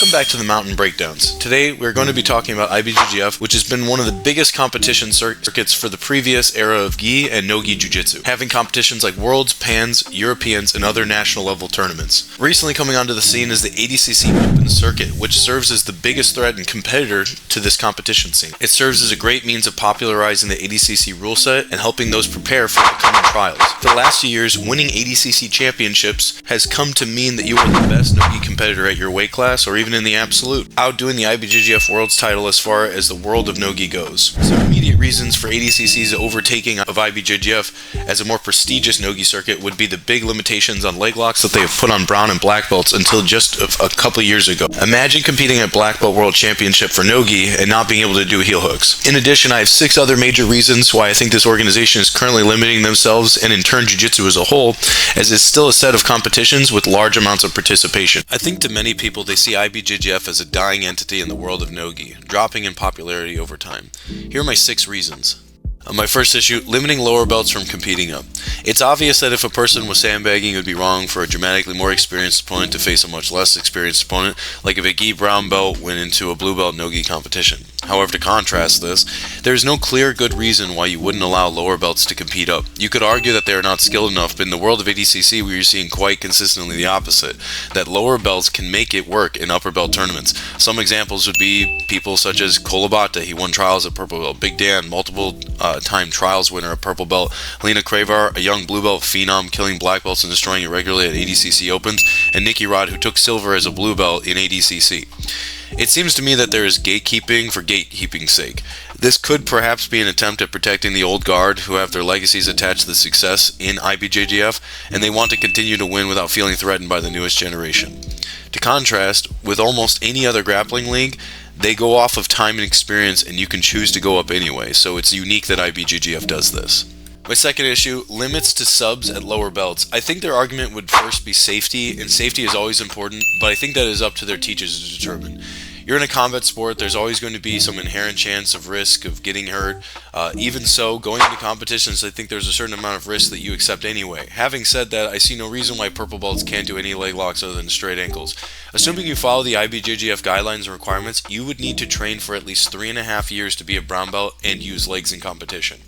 Welcome back to the Mountain Breakdowns. Today we're going to be talking about IBJJF, which has been one of the biggest competition circuits for the previous era of gi and no-gi jiu-jitsu, having competitions like Worlds, Pans, Europeans, and other national level tournaments. Recently coming onto the scene is the ADCC Open Circuit, which serves as the biggest threat and competitor to this competition scene. It serves as a great means of popularizing the ADCC rule set and helping those prepare for upcoming trials. For the last few years, winning ADCC championships has come to mean that you are the best no-gi competitor at your weight class, or even in the absolute, outdoing the IBJJF Worlds title as far as the world of no-gi goes. Some immediate reasons for ADCC's overtaking of IBJJF as a more prestigious no-gi circuit would be the big limitations on leg locks that they have put on brown and black belts until just a couple years ago. Imagine competing at Black Belt World Championship for no-gi and not being able to do heel hooks. In addition, I have 6 other major reasons why I think this organization is currently limiting themselves and in turn jiu-jitsu as a whole, as it's still a set of competitions with large amounts of participation. I think to many people they see IBJJF as a dying entity in the world of no-gi, dropping in popularity over time. Here are my 6 reasons. My first issue, limiting lower belts from competing up. It's obvious that if a person was sandbagging, it would be wrong for a dramatically more experienced opponent to face a much less experienced opponent, like if a gi brown belt went into a blue belt no-gi competition. However, to contrast this, there is no clear good reason why you wouldn't allow lower belts to compete up. You could argue that they are not skilled enough, but in the world of ADCC we are seeing quite consistently the opposite, that lower belts can make it work in upper belt tournaments. Some examples would be people such as Kolobata, he won trials at purple belt, Big Dan, multiple time trials winner at purple belt, Lena Cravar, a young blue belt phenom killing black belts and destroying it regularly at ADCC Opens, and Nikki Rod, who took silver as a blue belt in ADCC. It seems to me that there is gatekeeping for gatekeeping's sake. This could perhaps be an attempt at protecting the old guard who have their legacies attached to the success in IBJJF, and they want to continue to win without feeling threatened by the newest generation. To contrast, with almost any other grappling league, they go off of time and experience, and you can choose to go up anyway, so it's unique that IBJJF does this. My second issue, limits to subs at lower belts. I think their argument would first be safety, and safety is always important, but I think that is up to their teachers to determine. You're in a combat sport, there's always going to be some inherent chance of risk of getting hurt. Even so, going into competitions, I think there's a certain amount of risk that you accept anyway. Having said that, I see no reason why purple belts can't do any leg locks other than straight ankles. Assuming you follow the IBJJF guidelines and requirements, you would need to train for at least 3.5 years to be a brown belt and use legs in competition.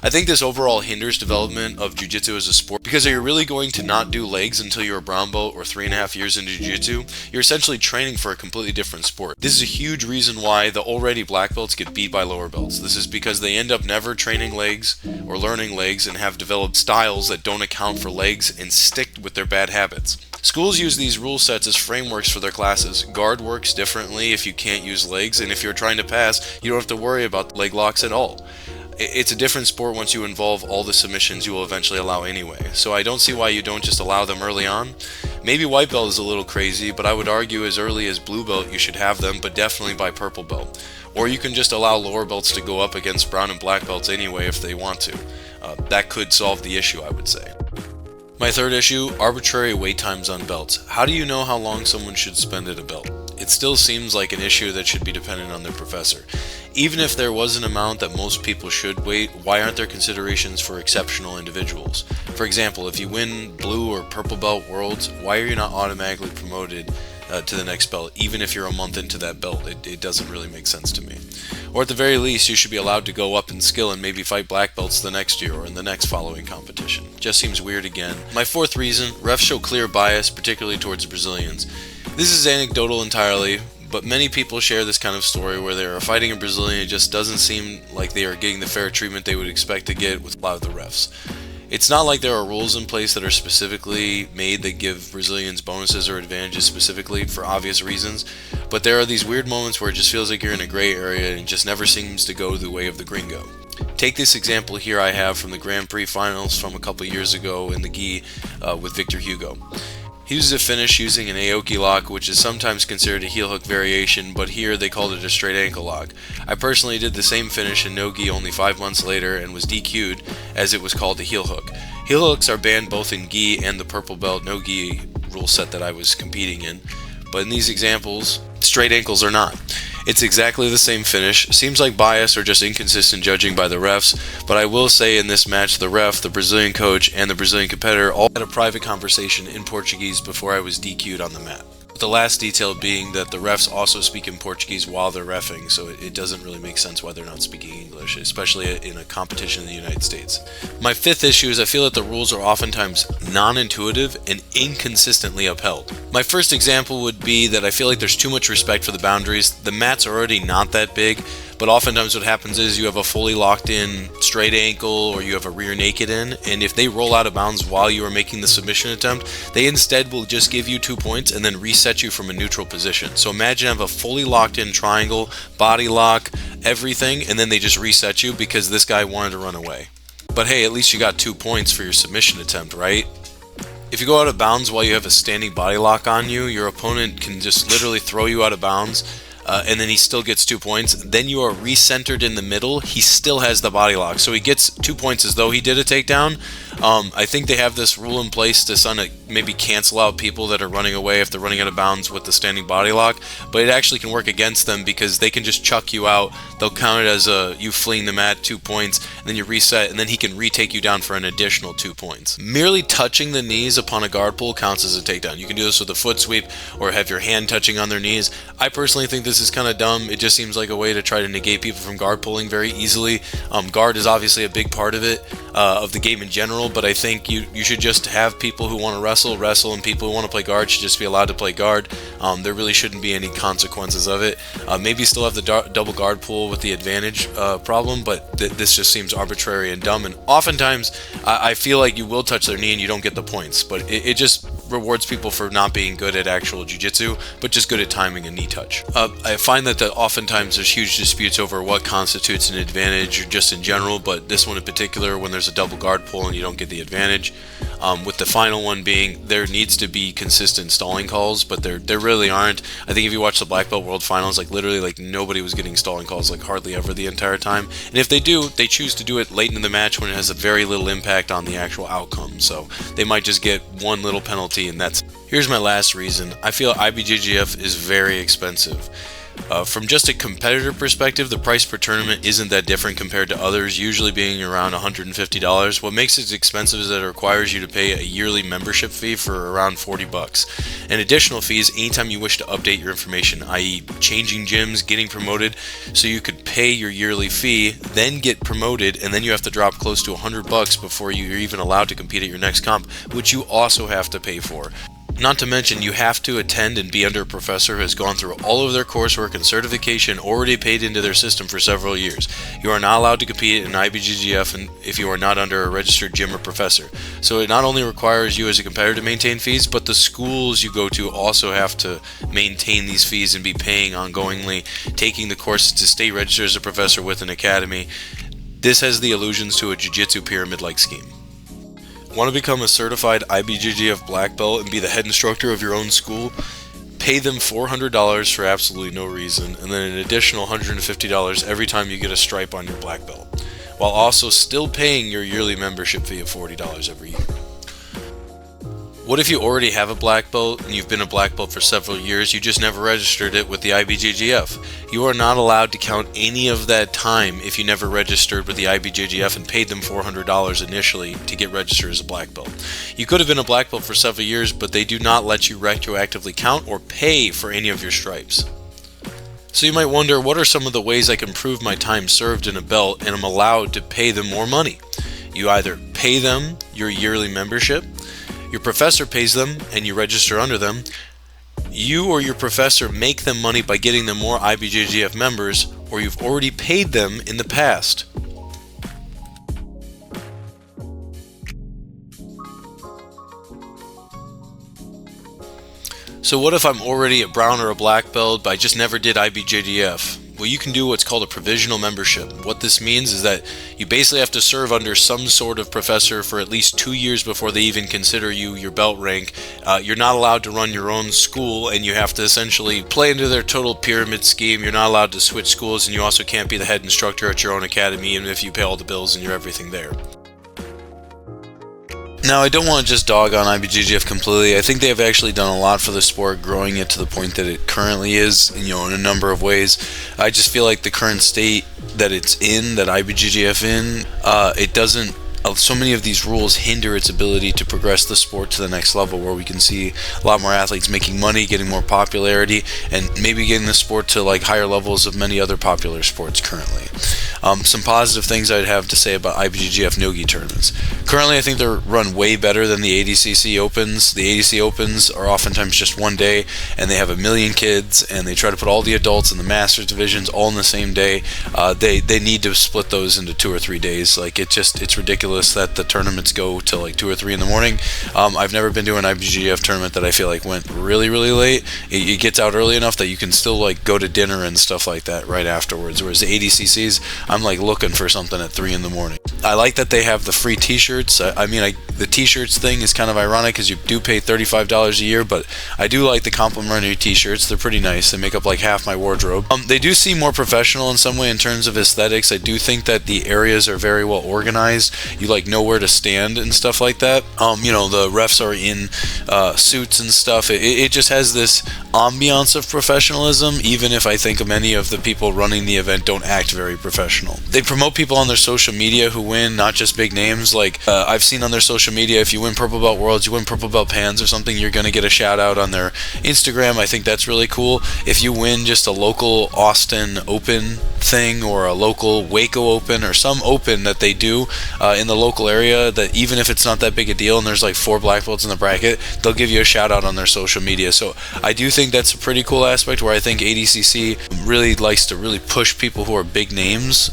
I think this overall hinders development of jiu-jitsu as a sport, because are you really going to not do legs until you're a brown belt or 3.5 years into jiu-jitsu? You're essentially training for a completely different sport. This is a huge reason why the already black belts get beat by lower belts. This is because they end up never training legs or learning legs and have developed styles that don't account for legs and stick with their bad habits. Schools use these rule sets as frameworks for their classes. Guard works differently if you can't use legs, and if you're trying to pass, you don't have to worry about leg locks at all. It's a different sport once you involve all the submissions you will eventually allow anyway, so I don't see why you don't just allow them early on. Maybe white belt is a little crazy, but I would argue as early as blue belt you should have them, but definitely by purple belt. Or you can just allow lower belts to go up against brown and black belts anyway if they want to. That could solve the issue, I would say. My third issue, arbitrary wait times on belts. How do you know how long someone should spend at a belt? It still seems like an issue that should be dependent on their professor. Even if there was an amount that most people should wait, why aren't there considerations for exceptional individuals? For example, if you win blue or purple belt worlds, why are you not automatically promoted to the next belt, even if you're a month into that belt? It doesn't really make sense to me. Or at the very least, you should be allowed to go up in skill and maybe fight black belts the next year or in the next following competition. Just seems weird again. My fourth reason, refs show clear bias, particularly towards Brazilians. This is anecdotal entirely, but many people share this kind of story where they are fighting a Brazilian. It just doesn't seem like they are getting the fair treatment they would expect to get with a lot of the refs. It's not like there are rules in place that are specifically made that give Brazilians bonuses or advantages specifically for obvious reasons, but there are these weird moments where it just feels like you're in a gray area and it just never seems to go the way of the gringo. Take this example here I have from the Grand Prix finals from a couple years ago in the gi with Victor Hugo. He uses a finish using an Aoki lock, which is sometimes considered a heel hook variation, but here they called it a straight ankle lock. I personally did the same finish in no-gi only 5 months later and was DQ'd as it was called a heel hook. Heel hooks are banned both in gi and the purple belt no-gi rule set that I was competing in, but in these examples, straight ankles are not. It's exactly the same finish. Seems like bias or just inconsistent judging by the refs, but I will say in this match the ref, the Brazilian coach, and the Brazilian competitor all had a private conversation in Portuguese before I was DQ'd on the mat. With the last detail being that the refs also speak in Portuguese while they're reffing, so it doesn't really make sense why they're not speaking English, especially in a competition in the United States. My fifth issue is I feel that the rules are oftentimes non-intuitive and inconsistently upheld. My first example would be that I feel like there's too much respect for the boundaries. The mats are already not that big, but oftentimes what happens is you have a fully locked in straight ankle or you have a rear naked in, and if they roll out of bounds while you are making the submission attempt, they instead will just give you 2 points and then reset you from a neutral position. So imagine I have a fully locked in triangle, body lock, everything, and then they just reset you because this guy wanted to run away. But hey, at least you got 2 points for your submission attempt, right? If you go out of bounds while you have a standing body lock on you, your opponent can just literally throw you out of bounds, and then he still gets 2 points. Then you are recentered in the middle. He still has the body lock, so he gets 2 points as though he did a takedown. I think they have this rule in place to maybe cancel out people that are running away if they're running out of bounds with the standing body lock, but it actually can work against them because they can just chuck you out. They'll count it as you fleeing the mat, 2 points, and then you reset, and then he can retake you down for an additional 2 points. Merely touching the knees upon a guard pull counts as a takedown. You can do this with a foot sweep or have your hand touching on their knees. I personally think this is kind of dumb. It just seems like a way to try to negate people from guard pulling very easily. Guard is obviously a big part of it, of the game in general, but I think you should just have people who want to wrestle, and people who want to play guard should just be allowed to play guard. There really shouldn't be any consequences of it. Maybe still have the double guard pull with the advantage problem, but this just seems arbitrary and dumb, and oftentimes I feel like you will touch their knee and you don't get the points, but it just rewards people for not being good at actual jiu-jitsu, but just good at timing a knee touch. I find that oftentimes there's huge disputes over what constitutes an advantage or just in general, but this one in particular, when there's a double guard pull and you don't get the advantage, with the final one being there needs to be consistent stalling calls, but there really aren't. I think if you watch the Black Belt World Finals, literally nobody was getting stalling calls hardly ever the entire time, and if they do, they choose to do it late in the match when it has a very little impact on the actual outcome, so they might just get one little penalty and that's it. Here's my last reason. I feel IBJJF is very expensive. From just a competitor perspective, the price per tournament isn't that different compared to others, usually being around $150. What makes it expensive is that it requires you to pay a yearly membership fee for around $40, and additional fees anytime you wish to update your information, i.e. changing gyms, getting promoted, so you could pay your yearly fee, then get promoted, and then you have to drop close to $100 before you're even allowed to compete at your next comp, which you also have to pay for. Not to mention, you have to attend and be under a professor who has gone through all of their coursework and certification already paid into their system for several years. You are not allowed to compete in IBJJF if you are not under a registered gym or professor. So it not only requires you as a competitor to maintain fees, but the schools you go to also have to maintain these fees and be paying ongoingly, taking the courses to stay registered as a professor with an academy. This has the allusions to a jiu-jitsu pyramid-like scheme. Want to become a certified IBJJF black belt and be the head instructor of your own school? Pay them $400 for absolutely no reason, and then an additional $150 every time you get a stripe on your black belt, while also still paying your yearly membership fee of $40 every year. What if you already have a black belt and you've been a black belt for several years, you just never registered it with the IBJJF? You are not allowed to count any of that time if you never registered with the IBJJF and paid them $400 initially to get registered as a black belt. You could have been a black belt for several years, but they do not let you retroactively count or pay for any of your stripes. So you might wonder, what are some of the ways I can prove my time served in a belt and I'm allowed to pay them more money? You either pay them your yearly membership, your professor pays them and you register under them, you or your professor make them money by getting them more IBJJF members, or you've already paid them in the past. So what if I'm already a brown or a black belt, but I just never did IBJJF? Well, you can do what's called a provisional membership. What this means is that you basically have to serve under some sort of professor for at least 2 years before they even consider you your belt rank. You're not allowed to run your own school, and you have to essentially play into their total pyramid scheme. You're not allowed to switch schools, and you also can't be the head instructor at your own academy, even if you pay all the bills and you're everything there. Now, I don't want to just dog on IBJJF completely. I think they have actually done a lot for the sport, growing it to the point that it currently is, in a number of ways. I just feel like the current state that it's in, that IBJJF in, it doesn't so many of these rules hinder its ability to progress the sport to the next level, where we can see a lot more athletes making money, getting more popularity, and maybe getting the sport to like higher levels of many other popular sports currently. Some positive things I'd have to say about IBJJF no-gi tournaments. Currently, I think they're run way better than the ADCC Opens. The ADC Opens are oftentimes just one day, and they have a million kids, and they try to put all the adults and the Masters divisions all in the same day. They need to split those into 2 or 3 days. Like it's ridiculous that the tournaments go till like 2 or 3 in the morning. I've never been to an IBJJF tournament that I feel like went really, really late. It gets out early enough that you can still like go to dinner and stuff like that right afterwards. Whereas the ADCCs, I'm like looking for something at 3 in the morning. I like that they have the free t-shirts. The t-shirts thing is kind of ironic because you do pay $35 a year, but I do like the complimentary t-shirts. They're pretty nice. They make up like half my wardrobe. They do seem more professional in some way in terms of aesthetics. I do think that the areas are very well organized. You like know where to stand and stuff like that. The refs are in suits and stuff. It just has this ambiance of professionalism, even if I think many of the people running the event don't act very professional. They promote people on their social media who win, not just big names. Like I've seen on their social media, if you win Purple Belt Worlds, you win Purple Belt Pans or something, you're going to get a shout out on their Instagram. I think that's really cool. If you win just a local Austin Open thing or a local Waco Open or some Open that they do in the local area, that even if it's not that big a deal and there's like 4 black belts in the bracket, they'll give you a shout out on their social media. So I do think that's a pretty cool aspect, where I think ADCC really likes to really push people who are big names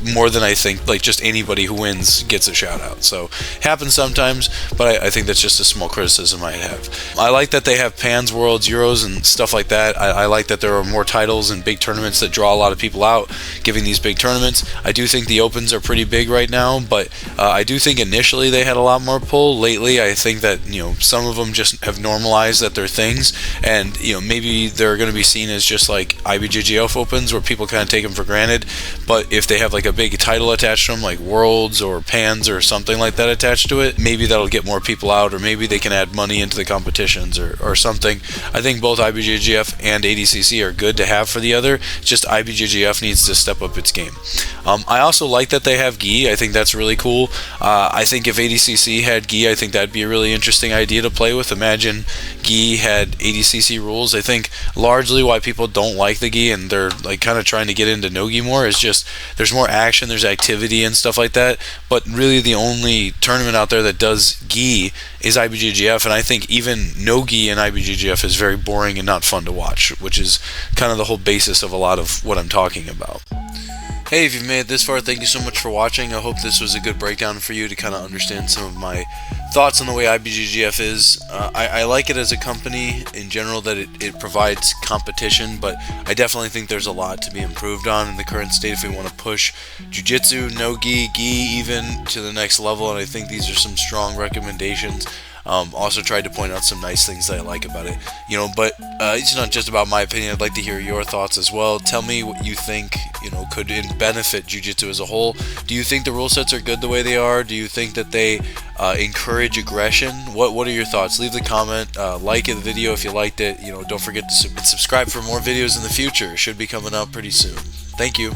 more than I think like just anybody who wins gets a shout out. So it happens sometimes, but I think that's just a small criticism I have. I like that they have Pans, Worlds, Euros, and stuff like that. I like that there are more titles and big tournaments that draw a lot of people out, giving these big tournaments. I do think the Opens are pretty big right now, but I do think initially they had a lot more pull. Lately, I think that some of them just have normalized that they're things, and maybe they're going to be seen as just like IBJJF Opens, where people kind of take them for granted. But if they have like a big title attached to them, like Worlds or Pans or something like that attached to it, maybe that'll get more people out, or maybe they can add money into the competitions or something. I think both IBJJF and ADCC are good to have for the other. It's just IBJJF needs to step up its game. I also like that they have gi. I think that's really cool. I think if ADCC had gi, I think that'd be a really interesting idea to play with. Imagine gi had ADCC rules. I think largely why people don't like the gi and they're like kind of trying to get into no gi more is just there's more action, there's activity and stuff like that, but really the only tournament out there that does gi is IBJJF, and I think even no gi in IBJJF is very boring and not fun to watch, which is kind of the whole basis of a lot of what I'm talking about. Hey, if you've made it this far, thank you so much for watching. I hope this was a good breakdown for you to kind of understand some of my thoughts on the way IBJJF is. I like it as a company in general, that it provides competition, but I definitely think there's a lot to be improved on in the current state if we want to push Jiu-Jitsu, no-gi, gi even to the next level, and I think these are some strong recommendations. Also tried to point out some nice things that I like about it, but it's not just about my opinion. I'd like to hear your thoughts as well. Tell me what you think, could benefit Jiu-Jitsu as a whole. Do you think the rule sets are good the way they are? Do you think that they encourage aggression? What are your thoughts? Leave the comment, like the video if you liked it. Don't forget to subscribe for more videos in the future. It should be coming out pretty soon. Thank you.